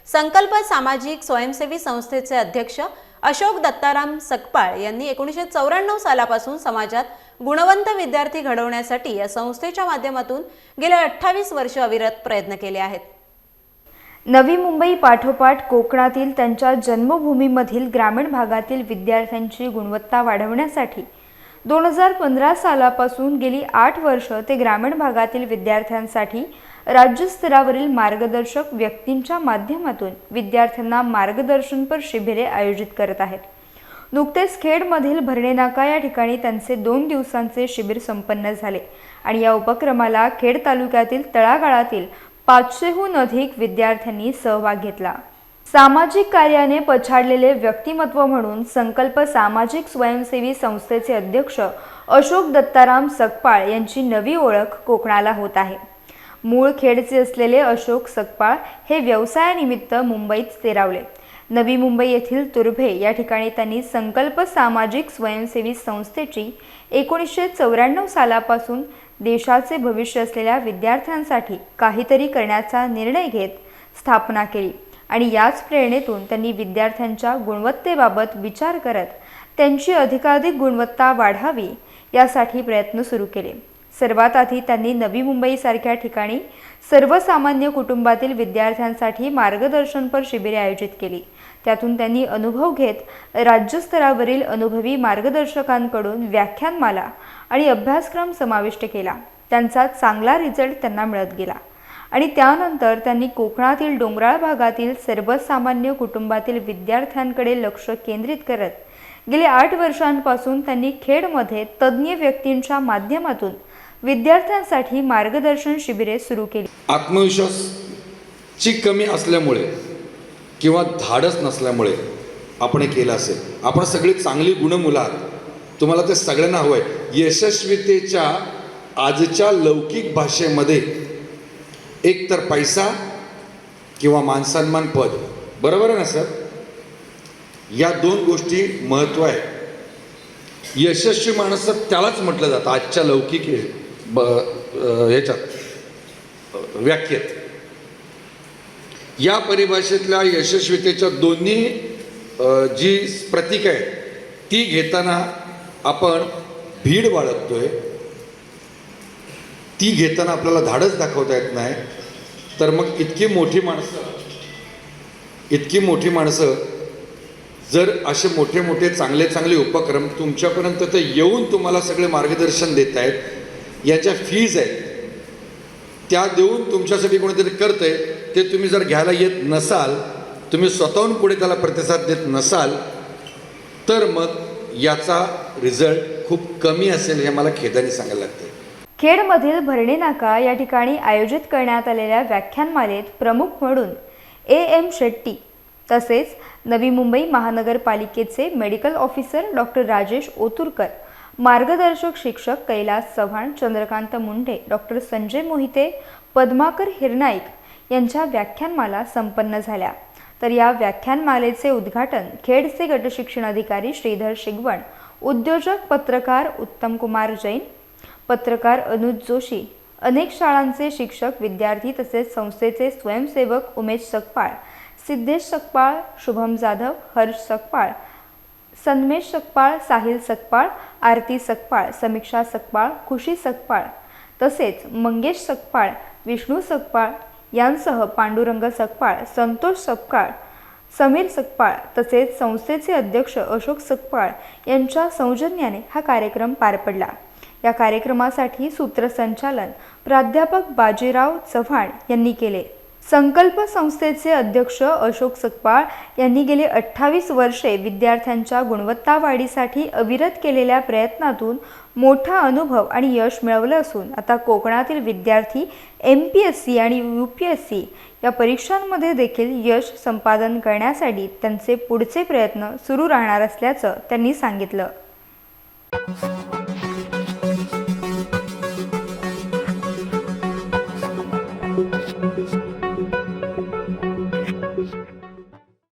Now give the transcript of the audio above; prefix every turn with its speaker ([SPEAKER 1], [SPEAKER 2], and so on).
[SPEAKER 1] संकल्प सामाजिक स्वयंसेवी संस्थेचे अध्यक्ष अशोक दत्ताराम सकपाळ यांनी 1994 सालापासून समाजात गुणवंत विद्यार्थी घडवण्यासाठी या संस्थेच्या माध्यमातून गेल्या 28 वर्ष अविरत प्रयत्न केले आहेत।
[SPEAKER 2] नवी मुंबई पाठोपाठ कोकणातील त्यांच्या जन्मभूमीमधील ग्रामीण भागातील विद्यार्थ्यांची गुणवत्ता वाढवण्यासाठी 2015 सालापासून गेली 8 वर्ष ते ग्रामीण भागातील विद्यार्थ्यांसाठी राज्यस्तरावरील मार्गदर्शक व्यक्तींच्या माध्यमातून विद्यार्थ्यांना मार्गदर्शनपर शिबिरे आयोजित करत आहेत। नुकतेच खेडमधील भरणेनाका या ठिकाणी त्यांचे 2 दिवसांचे शिबिर संपन्न झाले आणि या उपक्रमाला खेड तालुक्यातील तळागाळातील 500हून अधिक विद्यार्थ्यांनी सहभाग घेतला। सामाजिक कार्याने पछाडलेले व्यक्तिमत्व म्हणून संकल्प सामाजिक स्वयंसेवी संस्थेचे अध्यक्ष अशोक दत्ताराम सकपाळ यांची नवी ओळख कोकणाला होत आहे। मूळ खेडचे असलेले अशोक सकपाळ हे व्यवसायानिमित्त मुंबईत स्थिरावले। नवी मुंबई येथील तुर्भे या ठिकाणी त्यांनी संकल्प सामाजिक स्वयंसेवी संस्थेची 1994 सालापासून देशाचे भविष्य असलेल्या विद्यार्थ्यांसाठी काहीतरी करण्याचा निर्णय घेत स्थापना केली आणि याच प्रेरणेतून त्यांनी विद्यार्थ्यांच्या गुणवत्तेबाबत विचार करत त्यांची अधिकाधिक गुणवत्ता वाढावी यासाठी प्रयत्न सुरू केले। सर्वात आधी त्यांनी नवी मुंबईसारख्या ठिकाणी सर्वसामान्य कुटुंबातील विद्यार्थ्यांसाठी मार्गदर्शनपर शिबिरे आयोजित केली। त्यातून त्यांनी अनुभव घेत राज्यस्तरावरील अनुभवी मार्गदर्शकांकडून व्याख्यानमाला आणि अभ्यासक्रम समाविष्ट केला। त्यांचा चांगला रिझल्ट त्यांना मिळत गेला आणि त्यानंतर त्यांनी कोकणातील डोंगराळ भागातील सर्वसामान्य कुटुंबातील विद्यार्थ्यांकडे लक्ष केंद्रित करत गेल्या 8 वर्षांपासून त्यांनी खेडमध्ये तज्ञ व्यक्तींच्या माध्यमातून विद्यार्थ्यांसाठी मार्गदर्शन शिबिरे सुरू केली।
[SPEAKER 3] आत्मविश्वासची कमी असल्यामुळे किंवा धाडस नसल्यामुळे आपण हे केलं असेल। आपण सगळी चांगली गुणमुलं आहात, तुम्हाला ते सगळ्यांना हवंय। यशस्वीतेच्या आजच्या लौकिक भाषेमध्ये एक तर पैसा किंवा मानसन्मान पद, बरोबर आहे ना सर? या 2 गोष्टी महत्त्व आहे। यशस्वी माणसं त्यालाच म्हटलं जातं आजच्या लौकिक ह्याच्यात व्याख्येत। या परिभाषेतल्या यशस्वीतेच्या दोन्ही जी प्रतीक आहे ती घेताना आपण भीड बाळगतोय, ती घेताना आपल्याला धाडस दाखवता येत नाही। तर मग इतकी मोठी माणसं जर असे मोठे मोठे चांगले उपक्रम तुमच्यापर्यंत ते येऊन तुम्हाला सगळे मार्गदर्शन देत आहेत, याच्या फीज आहेत त्या देऊन तुमच्यासाठी कोणीतरी करतंय, ते तुम्ही जर घ्यायला येत नसाल, तुम्ही स्वतःहून पुढे त्याला प्रतिसाद देत नसाल, तर मग याचा रिझल्ट खूप कमी असेल हे मला खेदाने सांगायला लागते।
[SPEAKER 2] खेडमधील भरणेनाका या ठिकाणी आयोजित करण्यात आलेल्या व्याख्यानमालेत प्रमुख म्हणून AM शेट्टी तसेच नवी मुंबई महानगरपालिकेचे मेडिकल ऑफिसर डॉक्टर राजेश ओतुरकर, मार्गदर्शक शिक्षक कैलास चव्हाण, चंद्रकांत मुंडे, डॉक्टर संजय मोहिते, पद्माकर हिरनाईक यांच्या व्याख्यानमाला संपन्न झाल्या। तर या व्याख्यानमालेचे उद्घाटन खेडचे गटशिक्षण अधिकारी श्रीधर शिगवण, उद्योजक पत्रकार उत्तम कुमार जैन, पत्रकार अनुज जोशी, अनेक शाळांचे शिक्षक, विद्यार्थी तसेच संस्थेचे स्वयंसेवक उमेश सकपाळ, सिद्धेश सकपाळ, शुभम जाधव, हर्ष सकपाळ, सन्मेश सकपाळ, साहिल सकपाळ, आरती सकपाळ, समीक्षा सकपाळ, खुशी सकपाळ तसेच मंगेश सकपाळ, विष्णू सकपाळ यांसह पांडुरंग सकपाळ, संतोष सकपाळ, समीर सकपाळ तसेच संस्थेचे अध्यक्ष अशोक सकपाळ यांच्या सौजन्याने हा कार्यक्रम पार पडला। या कार्यक्रमासाठी सूत्रसंचालन प्राध्यापक बाजीराव चव्हाण यांनी केले। संकल्प संस्थेचे अध्यक्ष अशोक सकपाळ यांनी गेली 28 वर्षे विद्यार्थ्यांच्या गुणवत्ता वाढीसाठी अविरत केलेल्या प्रयत्नातून मोठा अनुभव आणि यश मिळवलं असून आता कोकणातील विद्यार्थी MPSC आणि UPSC या परीक्षांमध्ये देखील यश संपादन करण्यासाठी त्यांचे पुढचे प्रयत्न सुरू राहणार असल्याचं त्यांनी सांगितलं।